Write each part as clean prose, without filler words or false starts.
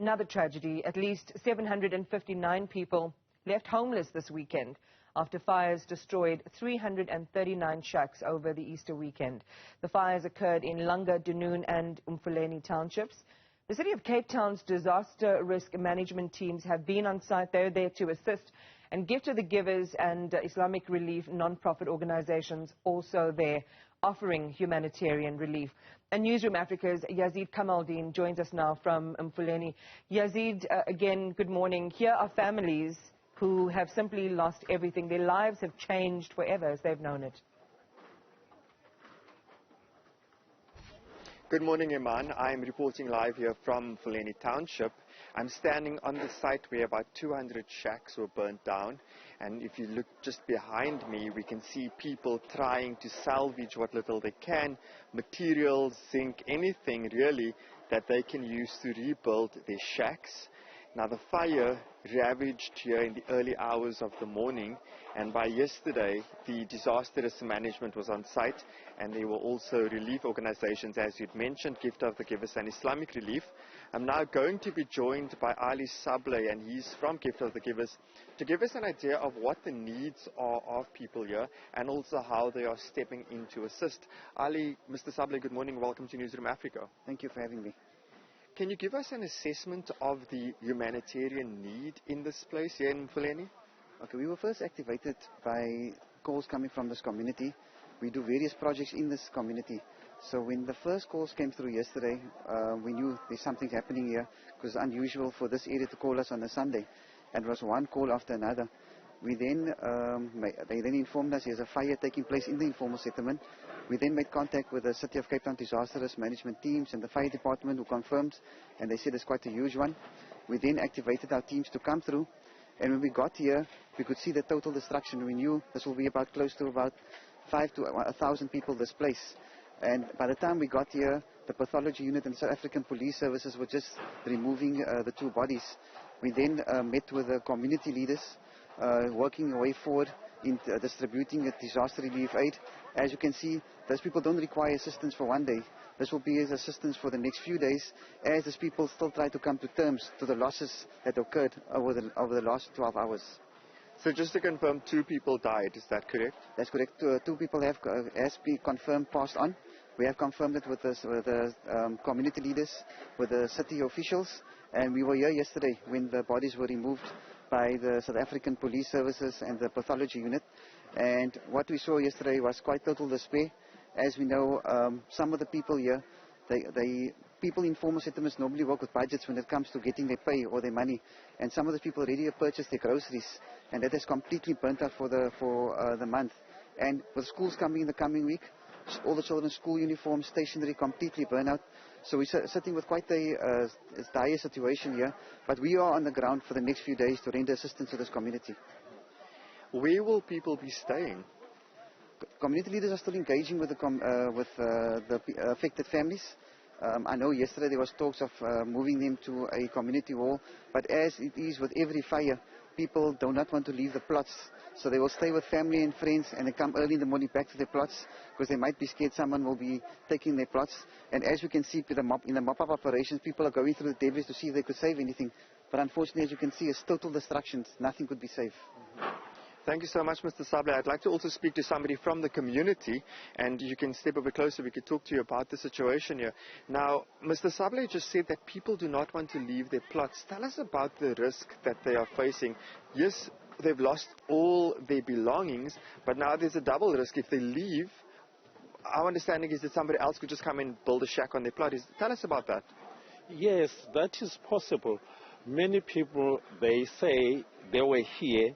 Another tragedy, at least 759 people left homeless this weekend after fires destroyed 339 shacks over the Easter weekend. The fires occurred in Langa, Noon and Mfuleni townships. The City of Cape Town's disaster risk management teams have been on site. They're there to assist, and Givers and Islamic Relief non-profit organizations also there offering humanitarian relief. And Newzroom Afrika's Yazeed Kamaldien joins us now from Mfuleni. Yazeed, again, good morning. Here are families who have simply lost everything. Their lives have changed forever as they've known it. Good morning, Iman. I'm reporting live here from Mfuleni Township. I'm standing on the site where about 200 shacks were burnt down. And if you look just behind me, we can see people trying to salvage what little they can, materials, zinc, anything really that they can use to rebuild their shacks. Now the fire ravaged here in the early hours of the morning, and by yesterday the disaster risk management was on site, and there were also relief organizations, as you'd mentioned, Givers and Islamic Relief. I'm now going to be joined by Ali Sableh, and he's from Givers, to give us an idea of what the needs are of people here and also how they are stepping in to assist. Ali, Mr. Sableh, good morning. Welcome to Newzroom Afrika. Thank you for having me. Can you give us an assessment of the humanitarian need in this place here in Mfuleni? Okay, we were first activated by calls coming from this community. We do various projects in this community. So when the first calls came through yesterday, we knew there's something happening here, because it's unusual for this area to call us on a Sunday. And it was one call after another. We then, they then informed us there's a fire taking place in the informal settlement. We then made contact with the City of Cape Town disaster risk management teams and the fire department, who confirmed, and they said it's quite a huge one. We then activated our teams to come through, and when we got here, we could see the total destruction. We knew this will be about close to about 5 to 1,000 people displaced. And by the time we got here, the pathology unit and South African police services were just removing the two bodies. We then met with the community leaders, working our way forward in distributing a disaster relief aid. As you can see, those people don't require assistance for one day. This will be as assistance for the next few days, as these people still try to come to terms to the losses that occurred over the last 12 hours. So just to confirm, 2 people died, is that correct? That's correct. 2 people have been confirmed passed on. We have confirmed it with the community leaders, with the city officials, and we were here yesterday when the bodies were removed by the South African police services and the pathology unit. And what we saw yesterday was quite total despair. As we know, some of the people here, people in formal settlements normally work with budgets when it comes to getting their pay or their money. And some of the people already have purchased their groceries, and that is completely burnt out for the month. And with schools coming in the coming week, all the children's school uniforms, stationery, completely burnt out. So we're sitting with quite a dire situation here, but we are on the ground for the next few days to render assistance to this community. Where will people be staying? Community leaders are still engaging with the affected families. I know yesterday there was talks of moving them to a community hall, but as it is with every fire, people do not want to leave the plots. So they will stay with family and friends, and they come early in the morning back to their plots, because they might be scared someone will be taking their plots. And as you can see in the mop-up operations, people are going through the debris to see if they could save anything. But unfortunately, as you can see, it's total destruction. Nothing could be saved. Thank you so much, Mr. Sableh. I'd like to also speak to somebody from the community, and you can step a bit closer. We could talk to you about the situation here. Now, Mr. Sableh just said that people do not want to leave their plots. Tell us about the risk that they are facing. Yes, they've lost all their belongings, but now there's a double risk. If they leave, our understanding is that somebody else could just come and build a shack on their plot. Tell us about that. Yes, that is possible. Many people, they say they were here,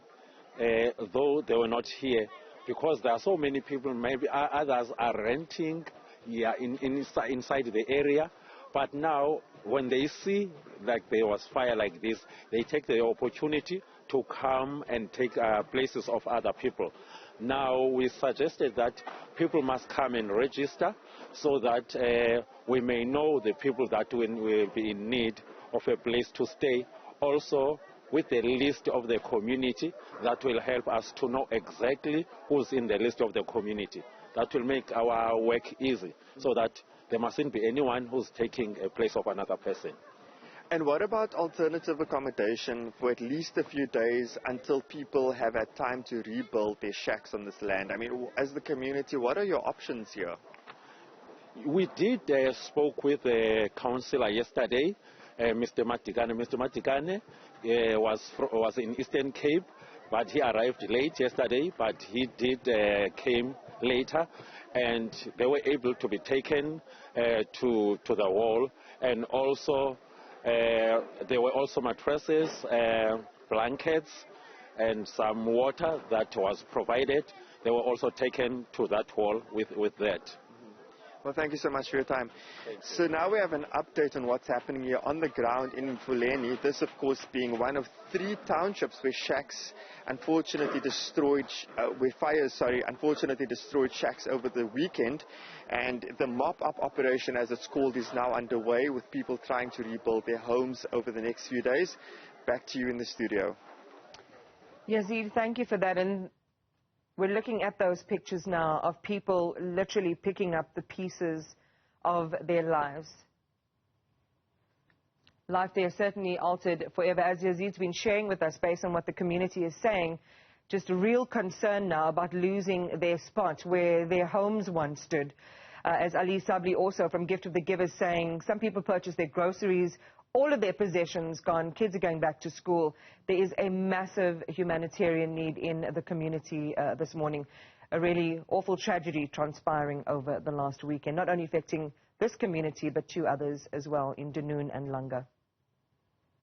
though they were not here, because there are so many people. Maybe others are renting inside the area, but now when they see like there was fire like this, they take the opportunity to come and take places of other people. Now we suggested that people must come and register, so that we may know the people that will be in need of a place to stay. Also, with the list of the community, that will help us to know exactly who's in the list of the community. That will make our work easy, so that there mustn't be anyone who's taking a place of another person. And what about alternative accommodation for at least a few days until people have had time to rebuild their shacks on this land? I mean, as the community, what are your options here? We did spoke with the councillor yesterday, Mr. Matikane. Mr. Matikane was in Eastern Cape, but he arrived late yesterday, but he did came later, and they were able to be taken to the wall, and also there were also mattresses, blankets, and some water that was provided. They were also taken to that wall with that. Well, thank you so much for your time. So now we have an update on what's happening here on the ground in Mfuleni. This, of course, being one of 3 townships where shacks unfortunately destroyed, unfortunately destroyed shacks over the weekend. And the mop-up operation, as it's called, is now underway with people trying to rebuild their homes over the next few days. Back to you in the studio. Yazeed, thank you for that. And we're looking at those pictures now of people literally picking up the pieces of their lives. Life there certainly altered forever. As Yazeed's been sharing with us, based on what the community is saying, just a real concern now about losing their spot where their homes once stood. As Ali Sabli also from Gift of the Givers saying, some people purchased their groceries, all of their possessions gone, kids are going back to school. There is a massive humanitarian need in the community this morning. A really awful tragedy transpiring over the last weekend, not only affecting this community, but 2 others as well in Noon and Langa.